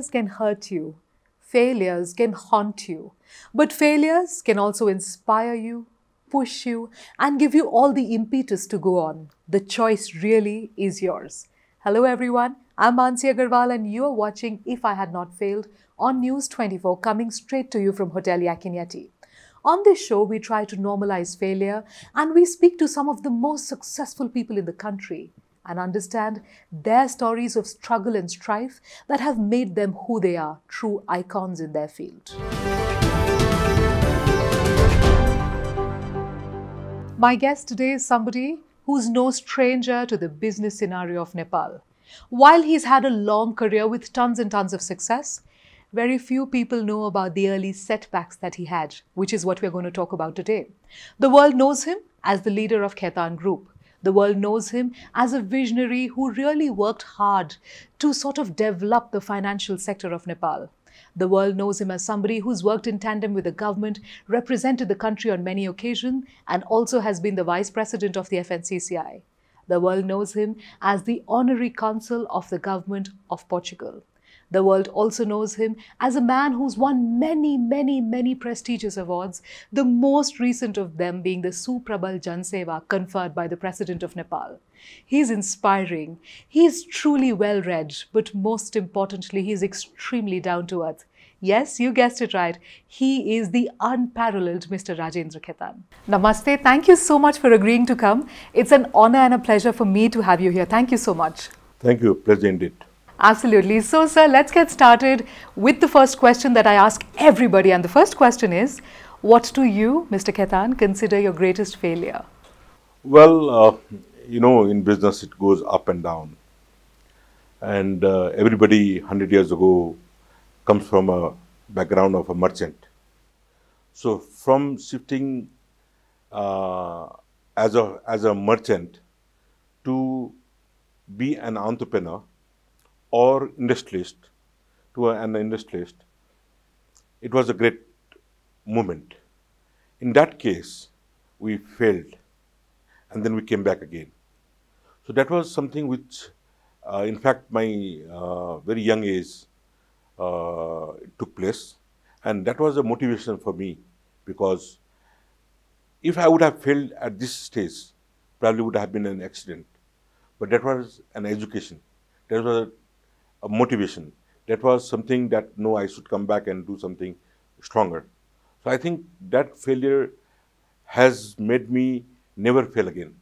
Failures can hurt you. Failures can haunt you. But failures can also inspire you, push you, and give you all the impetus to go on. The choice really is yours. Hello everyone, I'm Mannsi Agrawal and you are watching If I Had Not Failed on News 24, coming straight to you from Hotel Yakinyati. On this show, we try to normalize failure and we speak to some of the most successful people in the country and understand their stories of struggle and strife that have made them who they are, true icons in their field. My guest today is somebody who's no stranger to the business scenario of Nepal. While he's had a long career with tons and tons of success, very few people know about the early setbacks that he had, which is what we're going to talk about today. The world knows him as the leader of Khetan Group. The world knows him as a visionary who really worked hard to sort of develop the financial sector of Nepal. The world knows him as somebody who's worked in tandem with the government, represented the country on many occasions, and also has been the vice president of the FNCCI. The world knows him as the honorary consul of the government of Portugal. The world also knows him as a man who's won many prestigious awards, the most recent of them being the Suprabal Jan Seva conferred by the President of Nepal. He's inspiring, he's truly well-read, but most importantly, he's extremely down-to-earth. Yes, you guessed it right. He is the unparalleled Mr. Rajendra Khetan. Namaste. Thank you so much for agreeing to come. It's an honor and a pleasure for me to have you here. Thank you so much. Thank you. Pleasure indeed. Absolutely. So, sir, let's get started with the first question that I ask everybody. And the first question is, what do you, Mr. Khetan, consider your greatest failure? Well, you know, in business it goes up and down. And everybody 100 years ago comes from a background of a merchant. So, from shifting as a merchant to be an entrepreneur, or industrialist, to an industrialist, it was a great moment. In that case, we failed and then we came back again. So that was something which, in fact, my very young age took place, and that was a motivation for me, because if I would have failed at this stage, probably would have been an accident. But that was an education. That was a motivation. That was something that, no, I should come back and do something stronger. So I think that failure has made me never fail again.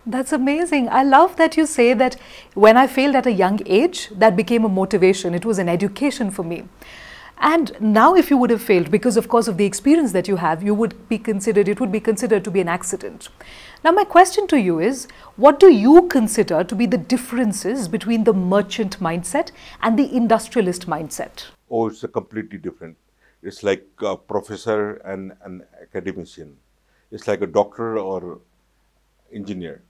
That's amazing. I love that you say that when I failed at a young age, that became a motivation. It was an education for me. And now if you would have failed, because of course of the experience that you have, it would be considered to be an accident. Now my question to you is, what do you consider to be the differences between the merchant mindset and the industrialist mindset? Oh, it's a completely different. It's like a professor and an academician. It's like a doctor or engineer,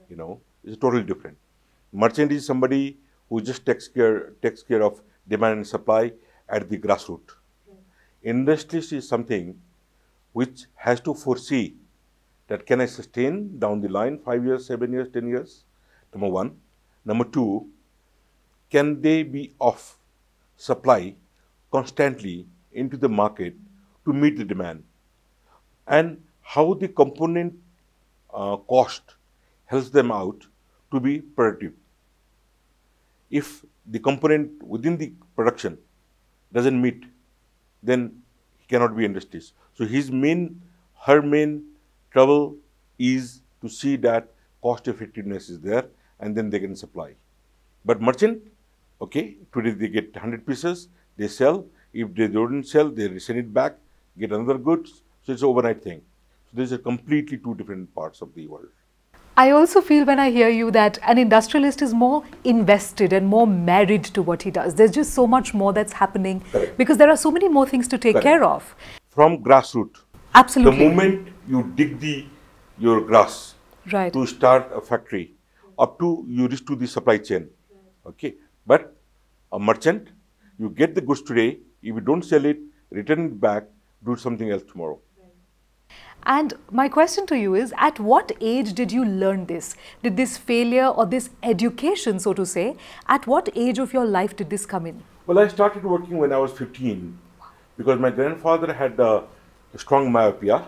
you know, it's totally different. Merchant is somebody who just takes care of demand and supply at the grassroots. Industrialist is something which has to foresee that can I sustain down the line 5 years, 7 years, 10 years, number one. Number two, can they be of supply constantly into the market to meet the demand? And how the component cost helps them out to be productive. If the component within the production doesn't meet, then he cannot be industrialist. So her main trouble is to see that cost effectiveness is there, and then they can supply. But merchant, okay, today they get 100 pieces, they sell. If they don't sell, they send it back, get another goods. So it's an overnight thing. So these are completely two different parts of the world. I also feel when I hear you that an industrialist is more invested and more married to what he does. There's just so much more that's happening. Correct. Because there are so many more things to take Correct. care of. From grassroots. Absolutely. The moment you dig your grass right. to start a factory, up to you reach to the supply chain. Okay. But a merchant, you get the goods today, if you don't sell it, return it back, do something else tomorrow. And my question to you is, at what age did you learn this? Did this failure or this education, so to say, at what age of your life did this come in? Well, I started working when I was 15 because my grandfather had a strong myopia.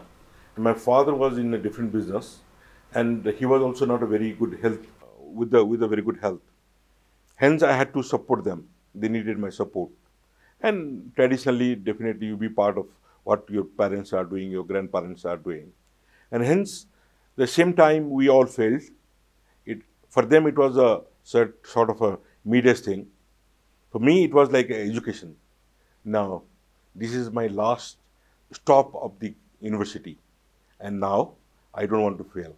And my father was in a different business, and he was also not a very good health, with a very good health. Hence, I had to support them. They needed my support. And traditionally, definitely, you be part of what your parents are doing, your grandparents are doing. And hence, the same time we all failed. For them, it was a sort of a medias thing. For me, it was like education. Now, this is my last stop of the university. And now, I don't want to fail.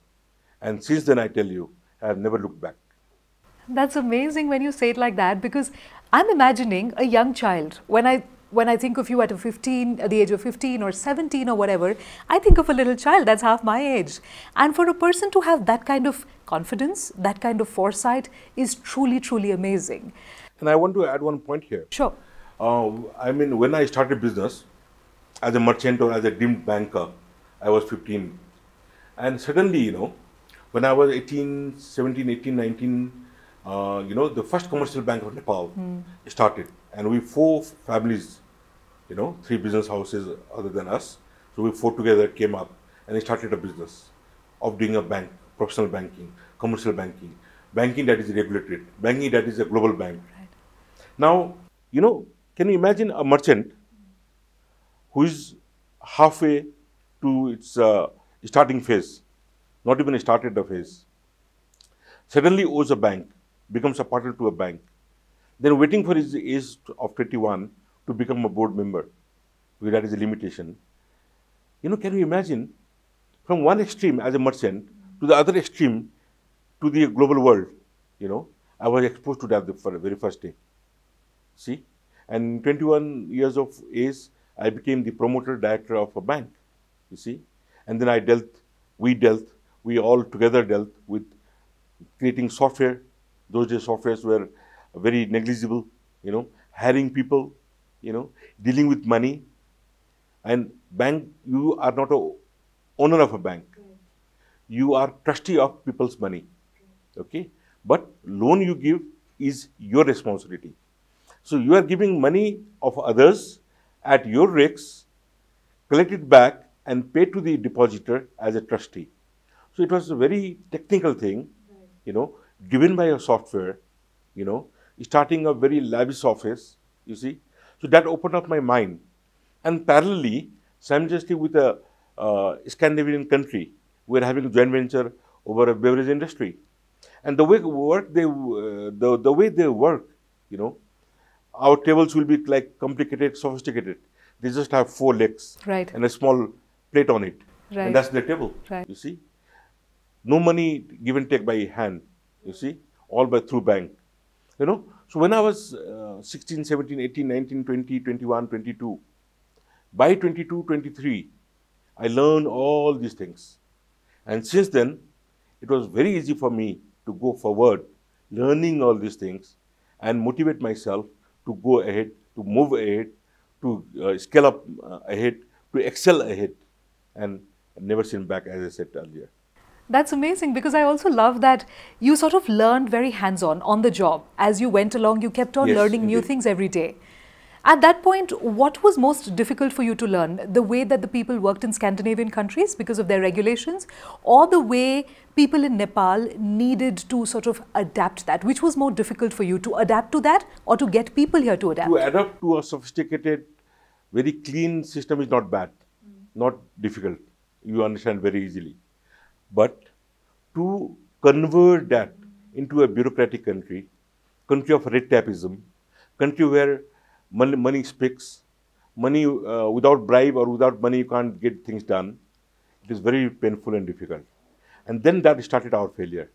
And since then, I tell you, I have never looked back. That's amazing when you say it like that, because I'm imagining a young child. When I think of you at the age of 15 or 17 or whatever, I think of a little child that's half my age. And for a person to have that kind of confidence, that kind of foresight is truly, truly amazing. And I want to add one point here. Sure. I mean, when I started business as a merchant or as a deemed banker, I was 15. And suddenly, when I was 18, 17, 18, 19, the first commercial bank of Nepal started. And we 4 families, 3 business houses other than us. So we 4 together came up and started a business of doing a bank, professional banking, commercial banking, banking that is regulated, banking that is a global bank. Right. Now, can you imagine a merchant who is halfway to its starting phase, not even started the phase, suddenly owes a bank, becomes a partner to a bank, then waiting for his age of 21 to become a board member, because that is a limitation. Can you imagine from one extreme as a merchant to the other extreme to the global world? I was exposed to that the very first day. See, and 21 years of age, I became the promoter director of a bank. You see, and then we all together dealt with creating software. Those days softwares were very negligible, hiring people, dealing with money. And bank, you are not a owner of a bank. You are trustee of people's money. Okay? But loan you give is your responsibility. So you are giving money of others at your risk, collect it back and pay to the depositor as a trustee. So it was a very technical thing, driven by a software, starting a very lavish office, you see. So that opened up my mind. And parallelly, simultaneously with a Scandinavian country, we are having a joint venture over a beverage industry. And the way they work, our tables will be like complicated, sophisticated. They just have 4 legs Right. and a small plate on it. Right. And that's the table, Right. you see. No money give and take by hand, you see, all by through bank. So when I was 16, 17, 18, 19, 20, 21, 22, by 22, 23, I learned all these things. And since then, it was very easy for me to go forward, learning all these things and motivate myself to go ahead, to move ahead, to scale up ahead, to excel ahead, and never sit back, as I said earlier. That's amazing, because I also love that you sort of learned very hands-on, on the job. As you went along, you kept on Yes, learning new indeed. things every day. At that point, what was most difficult for you to learn? The way that the people worked in Scandinavian countries because of their regulations, or the way people in Nepal needed to sort of adapt that? Which was more difficult for you, to adapt to that or to get people here to adapt? To adapt to a sophisticated, very clean system is not bad, not difficult. You understand very easily. But to convert that into a bureaucratic country of red tapeism, country where money speaks, money without bribe or without money you can't get things done, it is very painful and difficult. And then that started our failure,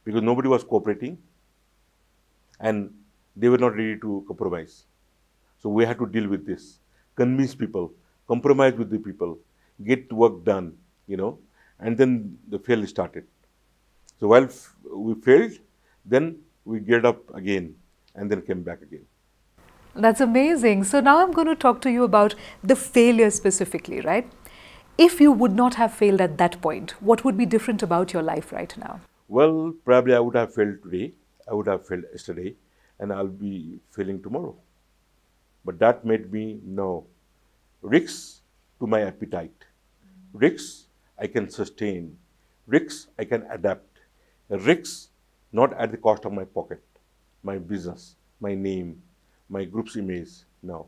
because nobody was cooperating and they were not ready to compromise. So we had to deal with this, convince people, compromise with the people, get work done, and then the fail started. So while we failed, then we geared up again and then came back again. That's amazing. So now I'm going to talk to you about the failure specifically, right? If you would not have failed at that point, what would be different about your life right now? Well, probably I would have failed today, I would have failed yesterday, and I'll be failing tomorrow. But that made me know risks to my appetite. Risks I can sustain. Risks I can adapt. Risks not at the cost of my pocket, my business, my name, my group's image. No.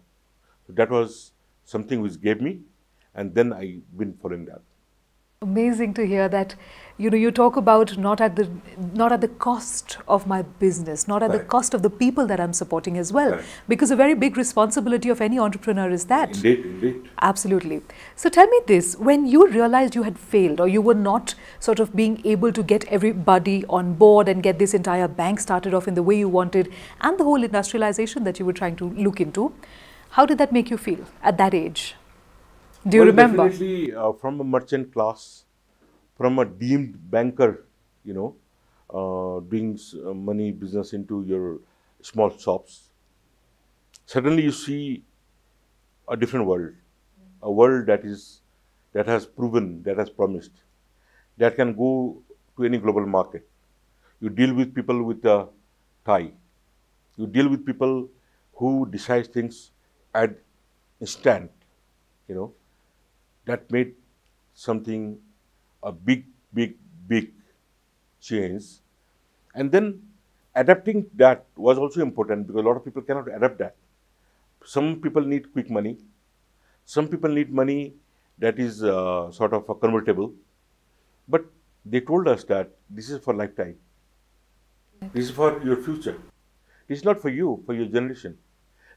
So that was something which gave me, and then I've been following that. Amazing to hear that. You talk about not at the cost of my business, not at the Correct. cost of the people that I'm supporting as well. Correct. Because a very big responsibility of any entrepreneur is that. Indeed, indeed. Absolutely. So tell me this, when you realized you had failed or you were not sort of being able to get everybody on board and get this entire bank started off in the way you wanted and the whole industrialization that you were trying to look into, how did that make you feel at that age? Do you Well, remember? definitely from a merchant class, from a deemed banker, doing money business into your small shops, suddenly you see a different world, a world that has proven, that has promised, that can go to any global market. You deal with people with a tie. You deal with people who decide things at instant, you know. That made something, a big, big, big change. And then adapting that was also important because a lot of people cannot adapt that. Some people need quick money. Some people need money that is sort of a convertible. But they told us that this is for lifetime. This is for your future. This is not for you, for your generation.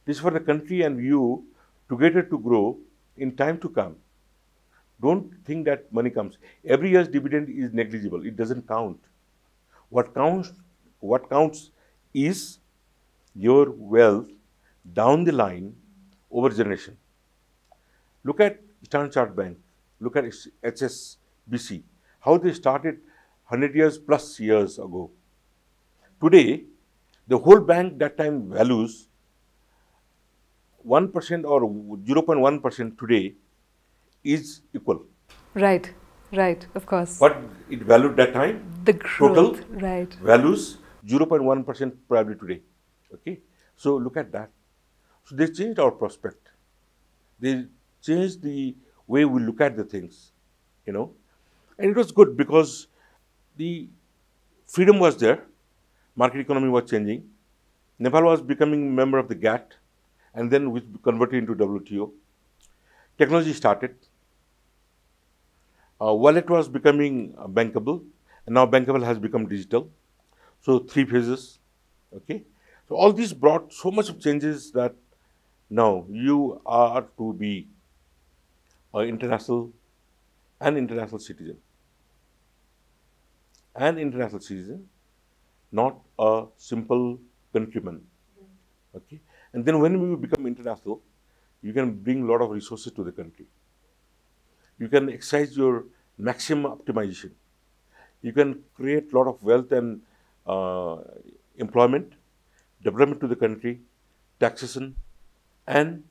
This is for the country and you together to grow in time to come. Don't think that money comes. Every year's dividend is negligible. It doesn't count. What counts is your wealth down the line over generation. Look at Standard Chartered Bank. Look at HSBC. How they started 100 years plus years ago. Today, the whole bank that time values 1% or 0.1% today is equal. Right, of course. What it valued that time, The total growth, right. values 0.1% probably today. Okay, so look at that. So they changed our prospect. They changed the way we look at the things, and it was good because the freedom was there. Market economy was changing. Nepal was becoming a member of the GATT, and then we converted into WTO. Technology started. Wallet was becoming bankable, and now bankable has become digital. So 3 phases. Okay. So all these brought so much of changes that now you are to be an international citizen. An international citizen, not a simple countryman. Okay. And then when we become international, you can bring a lot of resources to the country. You can exercise your maximum optimization. You can create a lot of wealth and employment, development to the country, taxation, and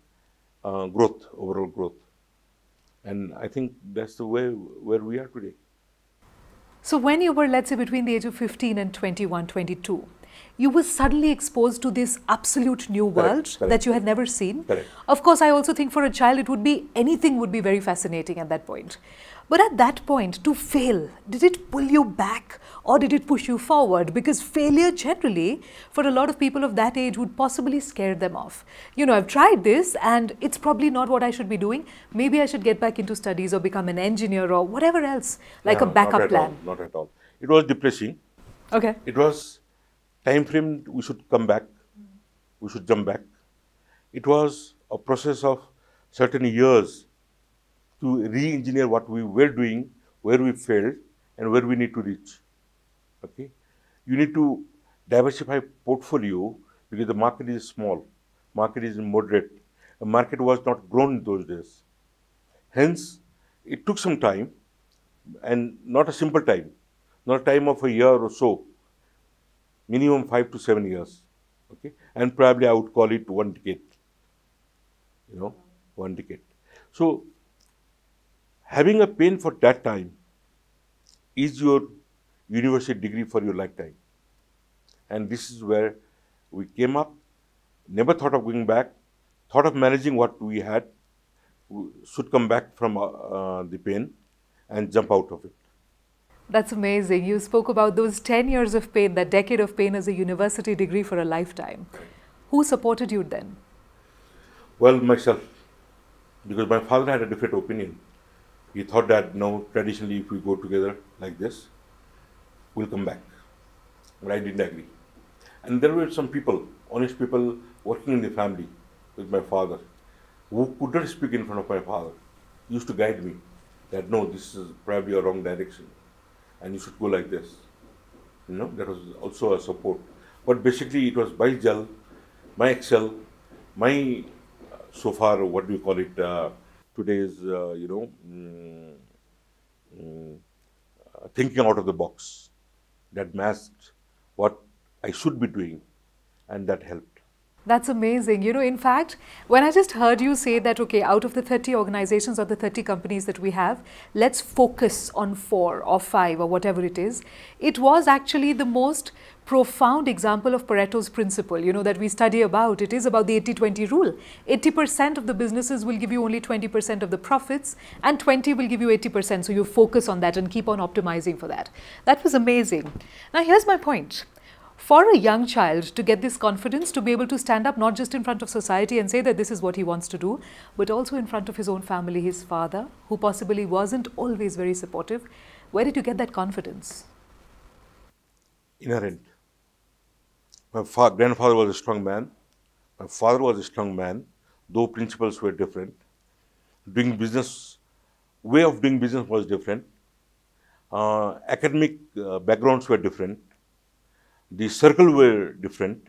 growth, overall growth. And I think that's the way where we are today. So when you were, let's say, between the age of 15 and 21, 22, you were suddenly exposed to this absolute new world Correct. that you had never seen. Correct. Of course, I also think for a child, anything would be very fascinating at that point. But at that point, to fail, did it pull you back or did it push you forward? Because failure generally, for a lot of people of that age, would possibly scare them off. I've tried this and it's probably not what I should be doing. Maybe I should get back into studies or become an engineer or whatever else, like a backup plan. Not at all. It was depressing. Okay. It was time frame we should come back. We should jump back. It was a process of certain years to re-engineer what we were doing, where we failed, and where we need to reach. Okay, you need to diversify portfolio because the market is small, market is moderate. The market was not grown in those days. Hence, it took some time, and not a simple time, not a time of a year or so. Minimum 5 to 7 years. Okay, and probably I would call it 1 decade. 1 decade. So having a pain for that time is your university degree for your lifetime. And this is where we came up, never thought of going back, thought of managing what we had, we should come back from the pain and jump out of it. That's amazing. You spoke about those 10 years of pain, that decade of pain as a university degree for a lifetime. Who supported you then? Well, myself, because my father had a different opinion. He thought that no, traditionally, if we go together like this, we'll come back. But I didn't agree. And there were some people, honest people, working in the family with my father, who could not speak in front of my father. He used to guide me that no, this is probably a wrong direction, and you should go like this. That was also a support. But basically, it was my gel, my excel, my so far, what do you call it? Today's, thinking out of the box that masked what I should be doing, and that helped. That's amazing. In fact, when I just heard you say that, okay, out of the 30 organizations or the 30 companies that we have, let's focus on 4 or 5 or whatever it is, it was actually the most profound example of Pareto's principle, that we study about. It is about the 80-20 rule. 80% of the businesses will give you only 20% of the profits, and 20 will give you 80%. So you focus on that and keep on optimizing for that. That was amazing. Now, here's my point. For a young child to get this confidence, to be able to stand up not just in front of society and say that this is what he wants to do, but also in front of his own family, his father, who possibly wasn't always very supportive, where did you get that confidence? Inherent. My grandfather was a strong man. My father was a strong man, though principles were different. Way of doing business was different. Academic backgrounds were different. The circle were different.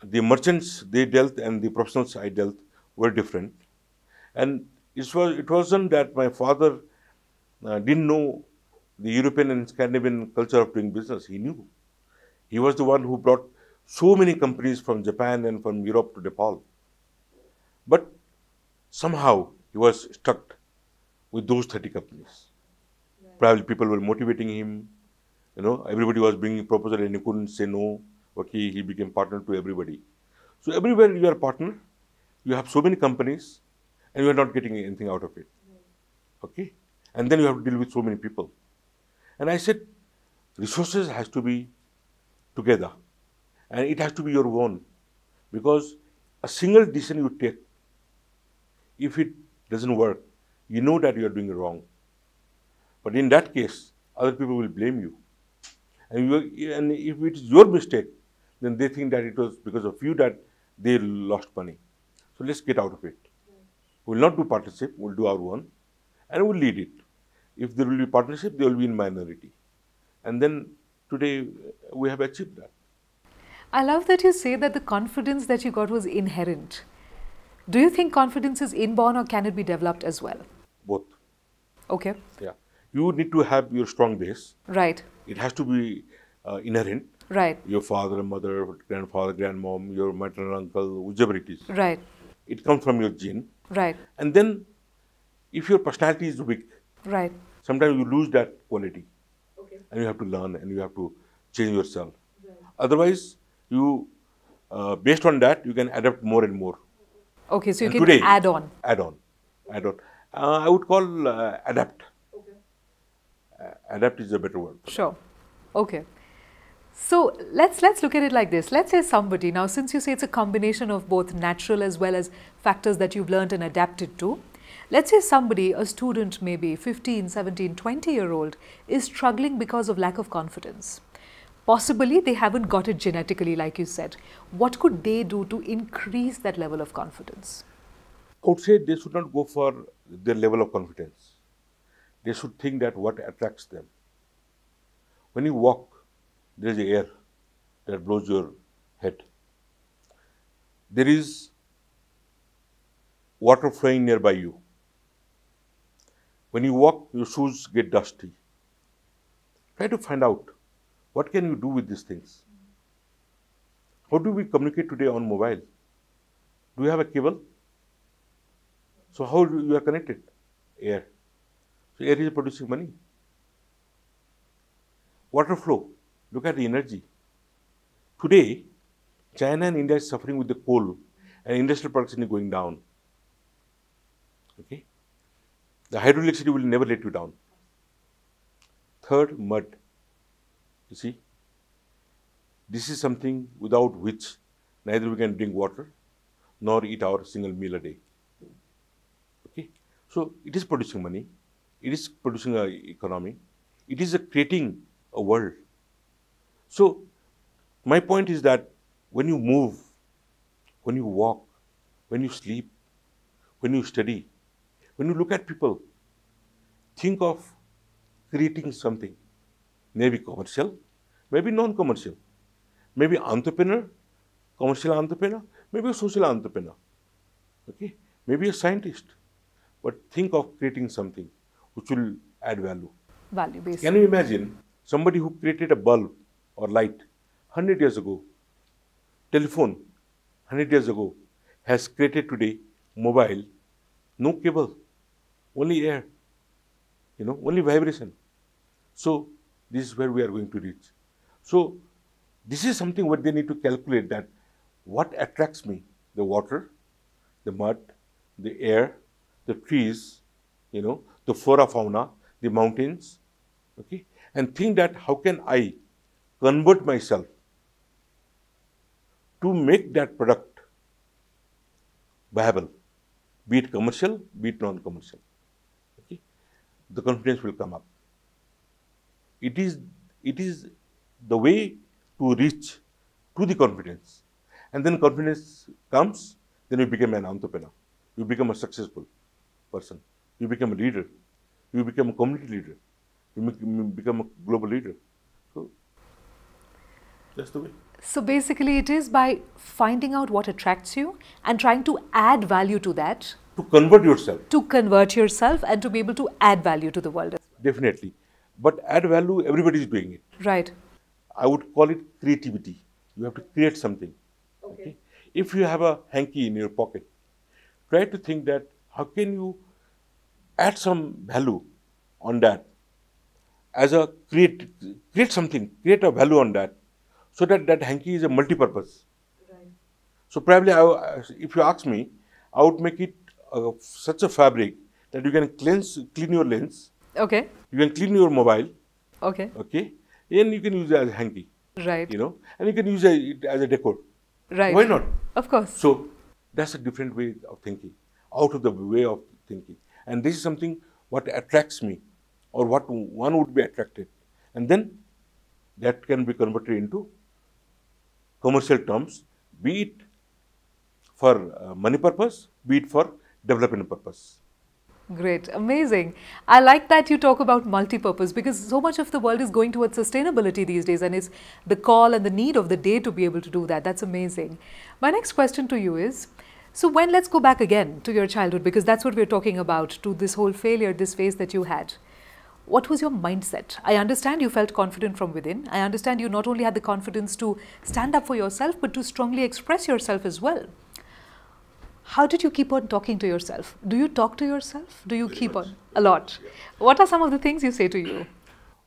The merchants they dealt and the professionals I dealt were different. And it wasn't that my father didn't know the European and Scandinavian culture of doing business. He knew. He was the one who brought so many companies from Japan and from Europe to Nepal. But somehow he was stuck with those 30 companies. Right. Probably people were motivating him. Everybody was bringing a proposal and he couldn't say no. Okay, he became partner to everybody. So everywhere you are a partner, you have so many companies and you are not getting anything out of it. Okay? And then you have to deal with so many people. And I said, resources has to be together and it has to be your own, because a single decision you take, if it doesn't work, you know that you are doing it wrong. But in that case, other people will blame you. And if it is your mistake, then they think that it was because of you that they lost money. So let's get out of it. We will not do partnership, we will do our own, and we will lead it. If there will be partnership, they will be in minority. And then today, we have achieved that. I love that you say that the confidence that you got was inherent. Do you think confidence is inborn or can it be developed as well? Both. Okay. Yeah. You need to have your strong base. Right. It has to be inherent. Right. Your father, mother, grandfather, grandmom, your maternal uncle, whichever it is. Right. It comes from your gene. Right. And then, if your personality is weak, right, sometimes you lose that quality. Okay. And you have to learn and you have to change yourself. Right. Otherwise, you, based on that, you can adapt more and more. Okay, so you and can today, add on. Add on. I would call adapt. Okay. Adapt is a better word. Sure. Okay. So let's look at it like this. Let's say somebody, now since you say it's a combination of both natural as well as factors that you've learned and adapted to. Let's say somebody, a student maybe 15, 17, 20-year-old is struggling because of lack of confidence. Possibly they haven't got it genetically, like you said. What could they do to increase that level of confidence? I would say they should not go for their level of confidence. They should think that what attracts them. When you walk, there is air that blows your head. There is water flowing nearby you. When you walk, your shoes get dusty. Try to find out, what can you do with these things? How do we communicate today on mobile? Do you have a cable? So how you are connected? Air. So air is producing money. Water flow, look at the energy. Today, China and India is suffering with the coal and industrial production is going down. Okay? The hydroelectricity will never let you down. Third, mud. You see, this is something without which neither we can drink water nor eat our single meal a day. Okay? So it is producing money. It is producing an economy. It is creating a world. So my point is that when you move, when you walk, when you sleep, when you study, when you look at people, think of creating something, maybe commercial, maybe non-commercial, maybe entrepreneur, commercial entrepreneur, maybe a social entrepreneur, okay, maybe a scientist, but think of creating something which will add value. Value-based. Can you imagine somebody who created a bulb or light 100 years ago, telephone 100 years ago, has created today mobile, no cable, only air, only vibration. So this is where we are going to reach. So this is something what they need to calculate, that what attracts me, the water, the mud, the air, the trees, the flora, fauna, the mountains, okay, and think that how can I convert myself to make that product viable, be it commercial, be it non-commercial. Okay, the confidence will come up. It is the way to reach to the confidence, and then confidence comes. Then you become an entrepreneur. You become a successful person. You become a leader. You become a community leader. You become a global leader. So that's the way. So basically it is by finding out what attracts you and trying to add value to that. To convert yourself. To convert yourself and to be able to add value to the world. Definitely. But add value, everybody is doing it. Right. I would call it creativity. You have to create something. Okay. If you have a hanky in your pocket, try to think that how can you add some value on that, as a create something, create a value on that, so that that hanky is a multi-purpose. Right. So probably, if you ask me, I would make it such a fabric that you can clean your lens. Okay. You can clean your mobile. Okay. Okay. And you can use it as a hanky. Right. And you can use it as a decor. Right. Why not? Of course. So that's a different way of thinking, out of the way of thinking. And this is something what attracts me, or what one would be attracted. And then that can be converted into commercial terms, be it for money purpose, be it for development purpose. Great, amazing. I like that you talk about multi-purpose, because so much of the world is going towards sustainability these days, and it's the call and the need of the day to be able to do that. That's amazing. My next question to you is, so let's go back again to your childhood, because that's what we're talking about, to this whole failure, this phase that you had. What was your mindset? I understand you felt confident from within. I understand you not only had the confidence to stand up for yourself, but to strongly express yourself as well. How did you keep on talking to yourself? Do you talk to yourself? Do you keep on? A lot. Yeah. What are some of the things you say to you?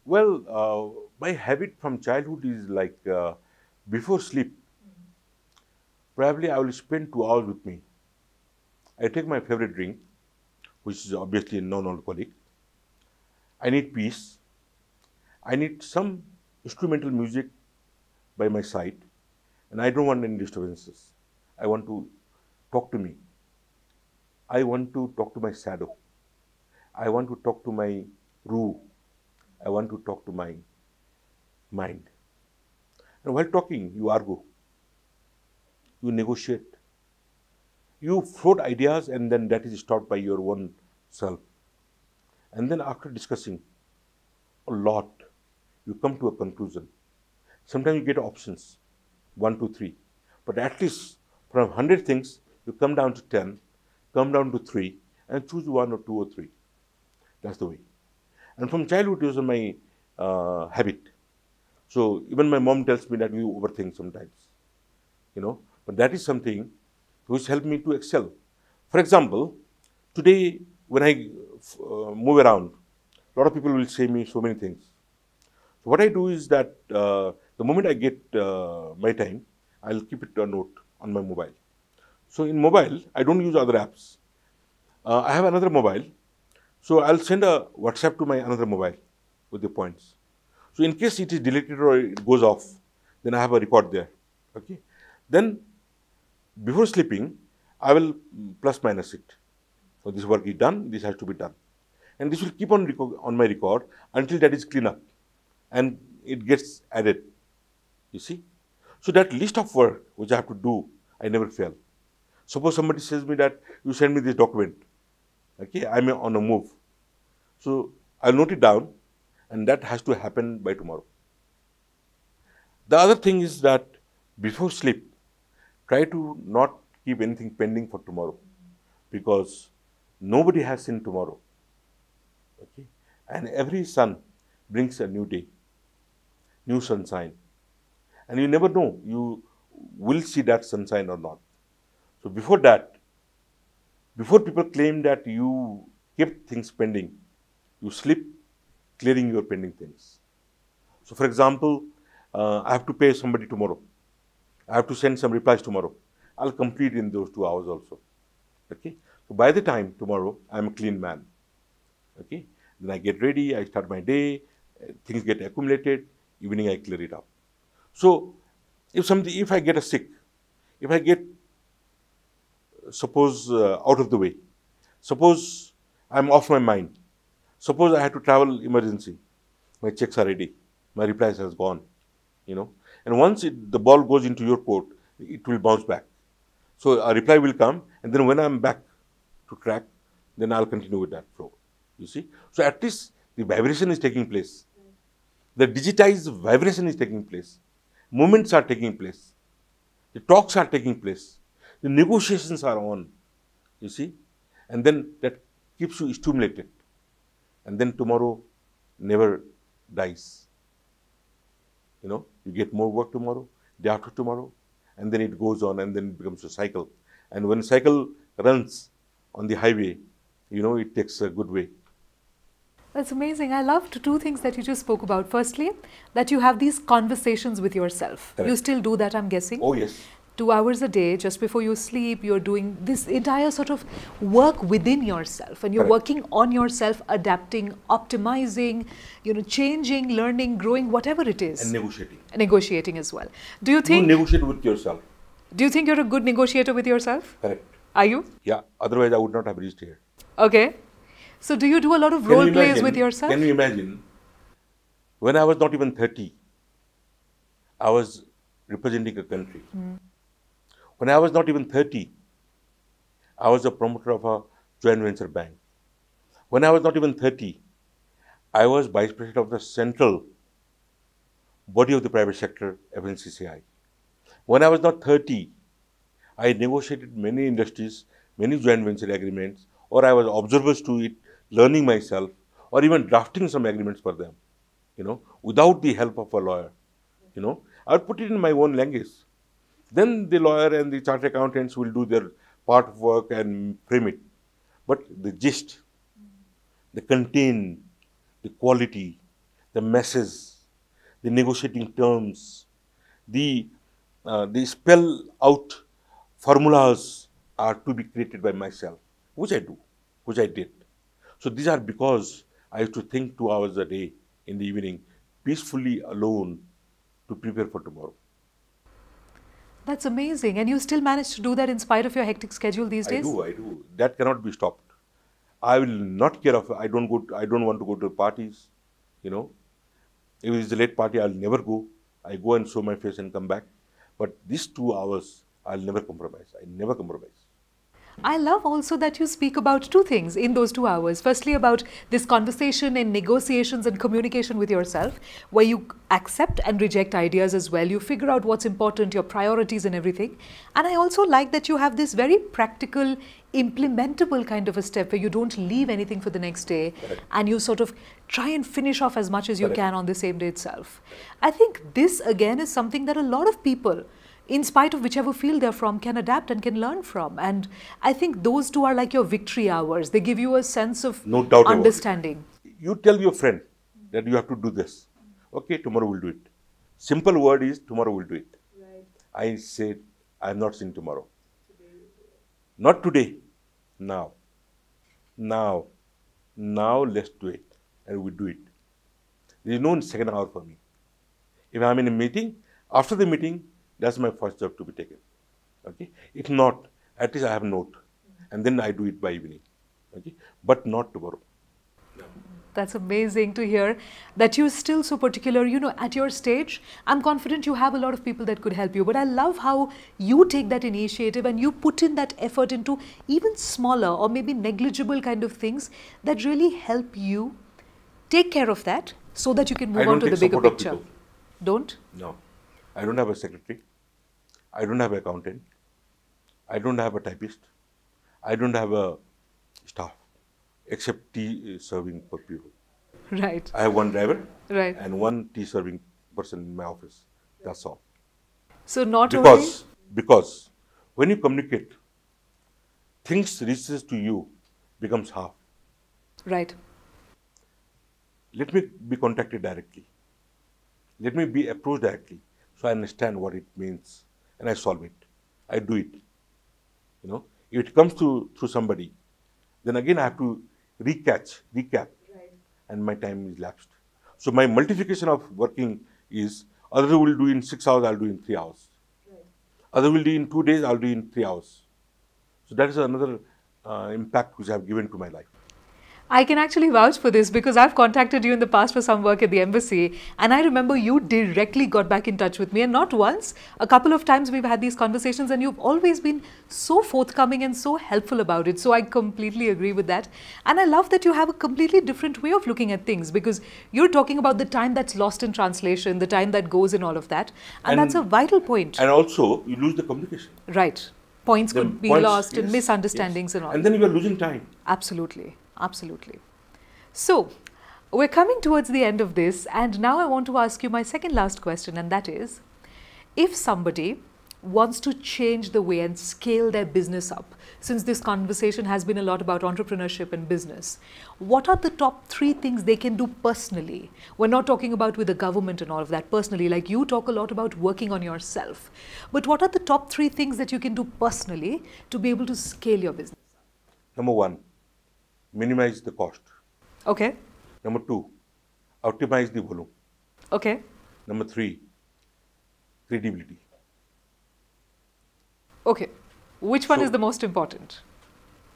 Well, my habit from childhood is like before sleep, probably I will spend 2 hours with me. I take my favorite drink, which is obviously non-alcoholic. I need peace. I need some instrumental music by my side, and I don't want any disturbances. I want to talk to me. I want to talk to my shadow. I want to talk to my Ruh. I want to talk to my mind. And while talking, you argue. You negotiate. You float ideas, and then that is stopped by your own self. And then after discussing a lot, you come to a conclusion. Sometimes you get options, 1, 2, 3. But at least from 100 things, you come down to 10, come down to 3, and choose 1 or 2 or 3. That's the way. And from childhood, it was my habit. So even my mom tells me that we overthink sometimes, But that is something which helped me to excel. For example, today when I move around, lot of people will say me so many things. So what I do is that the moment I get my time, I'll keep it a note on my mobile. So in mobile, I don't use other apps. I have another mobile. So I'll send a WhatsApp to my another mobile with the points. So in case it is deleted or it goes off, then I have a record there. Okay. Then before sleeping, I will plus minus it. So this work is done, this has to be done. And this will keep on my record until that is clean up and it gets added. You see? So that list of work which I have to do, I never fail. Suppose somebody says me that you send me this document. Okay, I'm on a move. So I'll note it down and that has to happen by tomorrow. The other thing is that before sleep, try to not keep anything pending for tomorrow because nobody has seen tomorrow. Okay? And every sun brings a new day, new sunshine. And you never know, you will see that sunshine or not. So before that, before people claim that you kept things pending, you sleep clearing your pending things. So for example, I have to pay somebody tomorrow. I have to send some replies tomorrow. I'll complete in those 2 hours also. Okay. So by the time tomorrow, I'm a clean man. Okay. Then I get ready, I start my day, things get accumulated, evening I clear it up. So if I get sick, if I get suppose out of the way, suppose I'm off my mind, suppose I had to travel emergency, my checks are ready, my replies has gone, and once the ball goes into your court, it will bounce back. So a reply will come, and then when I'm back to track, then I'll continue with that flow. You see? So at least the vibration is taking place. The digitized vibration is taking place. Movements are taking place. The talks are taking place. The negotiations are on. You see? And then that keeps you stimulated. And then tomorrow never dies. You get more work tomorrow, day after tomorrow, and then it goes on and then it becomes a cycle. And when cycle runs on the highway, it takes a good way. That's amazing. I loved two things that you just spoke about. Firstly, that you have these conversations with yourself. Correct. You still do that, I'm guessing? Oh, yes. 2 hours a day, just before you sleep, you're doing this entire sort of work within yourself, and you're Correct. Working on yourself, adapting, optimizing, changing, learning, growing, whatever it is. And negotiating. Negotiating as well. Do you think... You negotiate with yourself. Do you think you're a good negotiator with yourself? Correct. Are you? Yeah, otherwise I would not have reached here. Okay. So do you do a lot of role plays with yourself? Can you imagine, when I was not even 30, I was representing a country. When I was not even 30, I was a promoter of a joint venture bank. When I was not even 30, I was vice president of the central body of the private sector, FNCCI. When I was not 30, I negotiated many industries, many joint venture agreements, or I was observers to it, learning myself, or even drafting some agreements for them, without the help of a lawyer. I would put it in my own language. Then the lawyer and the chartered accountants will do their part of work and frame it. But the gist, the content, the quality, the message, the negotiating terms, the spell out formulas are to be created by myself, which I do, which I did. So these are because I used to think 2 hours a day in the evening, peacefully alone, to prepare for tomorrow. That's amazing. And you still manage to do that in spite of your hectic schedule these days? I do. That cannot be stopped. I will not care of, I don't want to go to parties, If it's a late party, I'll never go. I go and show my face and come back. But these 2 hours, I'll never compromise. I never compromise. I love also that you speak about two things in those 2 hours. Firstly, about this conversation and negotiations and communication with yourself, where you accept and reject ideas as well. You figure out what's important, your priorities and everything. And I also like that you have this very practical, implementable kind of a step where you don't leave anything for the next day. Correct. And you sort of try and finish off as much as you can on the same day itself. I think this again is something that a lot of people, in spite of whichever field they're from, can adapt and can learn from. And I think those two are like your victory hours. They give you a sense of understanding. You tell your friend that you have to do this. Okay, tomorrow we'll do it. Simple word is tomorrow we'll do it. Right. I said, I'm not saying tomorrow. Not today. Now. Now. Now let's do it. And we do it. There is no second hour for me. If I'm in a meeting, after the meeting, that's my first job to be taken. Okay? If not, at least I have a note. And then I do it by evening. Okay? But not tomorrow. No. That's amazing to hear that you're still so particular. You know, at your stage, I'm confident you have a lot of people that could help you. But I love how you take that initiative and you put in that effort into even smaller or maybe negligible kind of things that really help you take care of that so that you can move on to the bigger picture. Don't? No. I don't have a secretary. I don't have an accountant. I don't have a typist. I don't have a staff except tea serving for people. Right. I have one driver and one tea serving person in my office. That's all. So not because when you communicate, things reaches to you becomes half. Right. Let me be contacted directly. Let me be approached directly, so I understand what it means and I solve it. I do it. You know, if it comes through somebody, then again I have to recap, and my time is lapsed. So my multiplication of working is other will do in 6 hours, I'll do in 3 hours. Other will do in 2 days, I'll do in 3 hours. So that is another impact which I have given to my life. I can actually vouch for this because I've contacted you in the past for some work at the embassy, and I remember you directly got back in touch with me, and not once, a couple of times we've had these conversations, and you've always been so forthcoming and so helpful about it. So I completely agree with that. And I love that you have a completely different way of looking at things, because you're talking about the time that's lost in translation, the time that goes in all of that, and that's a vital point. And also, you lose the communication. Right. Points could be lost and misunderstandings and all. And then you are losing time. Absolutely. Absolutely. So, we're coming towards the end of this, and now I want to ask you my second last question, and that is, if somebody wants to change the way and scale their business up, since this conversation has been a lot about entrepreneurship and business, what are the top 3 things they can do personally? We're not talking about with the government and all of that, personally, like you talk a lot about working on yourself. But what are the top 3 things that you can do personally to be able to scale your business? Number 1. Minimize the cost. Okay. Number 2, optimize the volume. Okay. Number 3, credibility. Okay. Which one is the most important?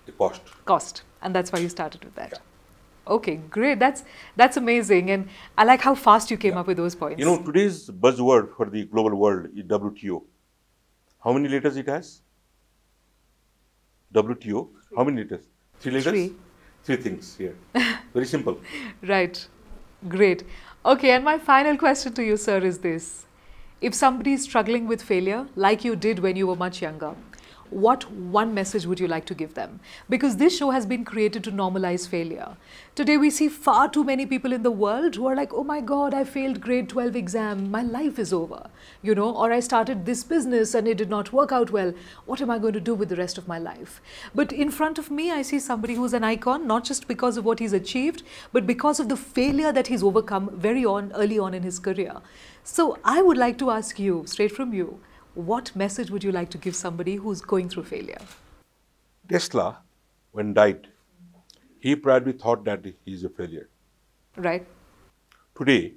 The cost. Cost. And that's why you started with that. Yeah. Okay, great. That's amazing. And I like how fast you came up with those points. You know, today's buzzword for the global world is WTO. How many letters it has? WTO. 3. How many letters? 3 letters? 3. 3 things here. Very simple. Right. Great. Okay, and my final question to you, sir, is this. If somebody is struggling with failure, like you did when you were much younger, what one message would you like to give them? Because this show has been created to normalize failure. Today we see far too many people in the world who are like, oh my God, I failed grade 12 exam, my life is over. You know, or I started this business and it did not work out well. What am I going to do with the rest of my life? But in front of me, I see somebody who's an icon, not just because of what he's achieved, but because of the failure that he's overcome early on in his career. So I would like to ask you, straight from you, what message would you like to give somebody who's going through failure? Tesla, when died, he probably thought that he is a failure. Right. Today,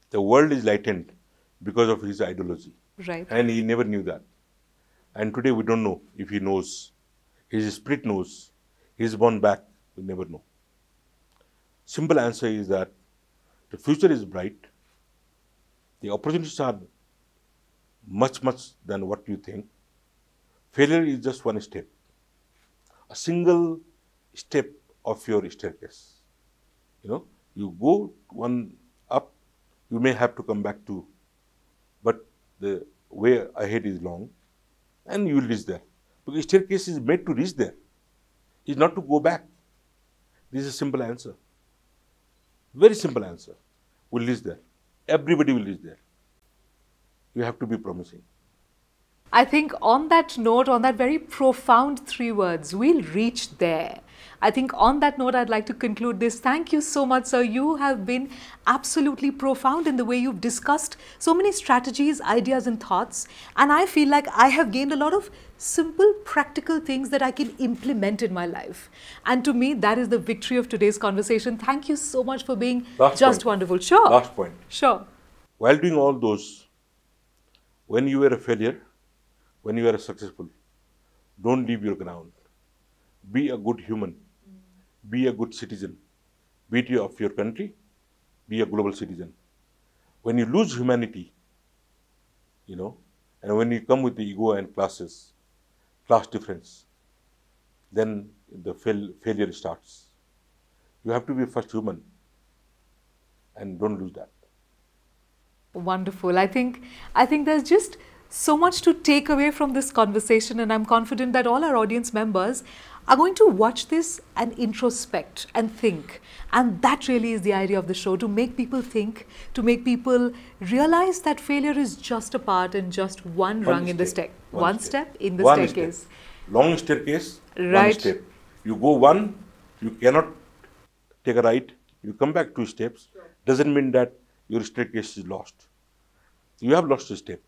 the world is lightened because of his ideology. Right. And he never knew that. And today we don't know if he knows. His spirit knows. He's born back. We never know. Simple answer is that the future is bright. The opportunities are much than what you think. Failure is just one step. A single step of your staircase. You know, you go one up, you may have to come back 2. But the way ahead is long and you will reach there. Because staircase is made to reach there. It's not to go back. This is a simple answer. Very simple answer. We'll reach there. Everybody will reach there. You have to be promising. I think on that note, on that very profound 3 words, we'll reach there. I think on that note, I'd like to conclude this. Thank you so much, sir. You have been absolutely profound in the way you've discussed so many strategies, ideas, and thoughts. And I feel like I have gained a lot of simple, practical things that I can implement in my life. And to me, that is the victory of today's conversation. Thank you so much for being wonderful. Sure. Last point. Sure. While doing all those, when you are a failure, when you are successful, don't leave your ground. Be a good human. Be a good citizen. Be it of your country, be a global citizen. When you lose humanity, and when you come with the ego and class difference, then the failure starts. You have to be first human, and don't lose that. Wonderful. I think there's just so much to take away from this conversation, and I'm confident that all our audience members are going to watch this and introspect and think. And that really is the idea of the show, to make people think, to make people realize that failure is just a part and just one rung in the staircase. One step in the staircase. Long staircase, right. One step. You go one, you cannot take a right, you come back 2 steps. Doesn't mean that your staircase is lost. You have lost a step,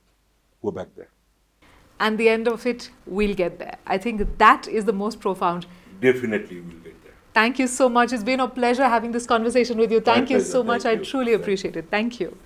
go back there. And the end of it, we'll get there. I think that is the most profound. Definitely we'll get there. Thank you so much. It's been a pleasure having this conversation with you. Thank you so much. I truly appreciate it. Thank you.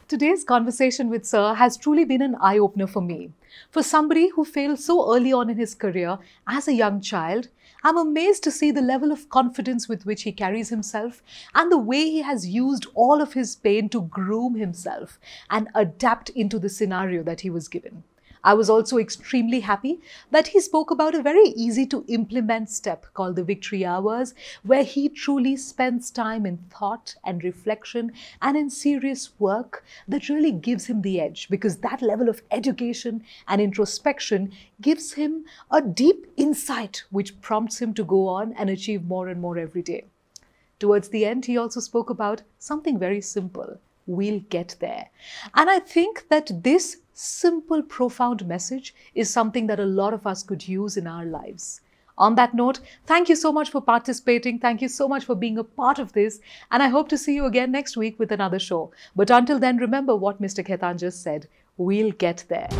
Today's conversation with Sir has truly been an eye-opener for me. For somebody who failed so early on in his career as a young child, I'm amazed to see the level of confidence with which he carries himself and the way he has used all of his pain to groom himself and adapt into the scenario that he was given. I was also extremely happy that he spoke about a very easy to implement step called the Victory Hours, where he truly spends time in thought and reflection and in serious work that really gives him the edge, because that level of education and introspection gives him a deep insight which prompts him to go on and achieve more and more every day. Towards the end, he also spoke about something very simple. We'll get there. And I think that this simple, profound message is something that a lot of us could use in our lives. On that note, thank you so much for participating. Thank you so much for being a part of this. And I hope to see you again next week with another show. But until then, remember what Mr. Khetan just said. We'll get there.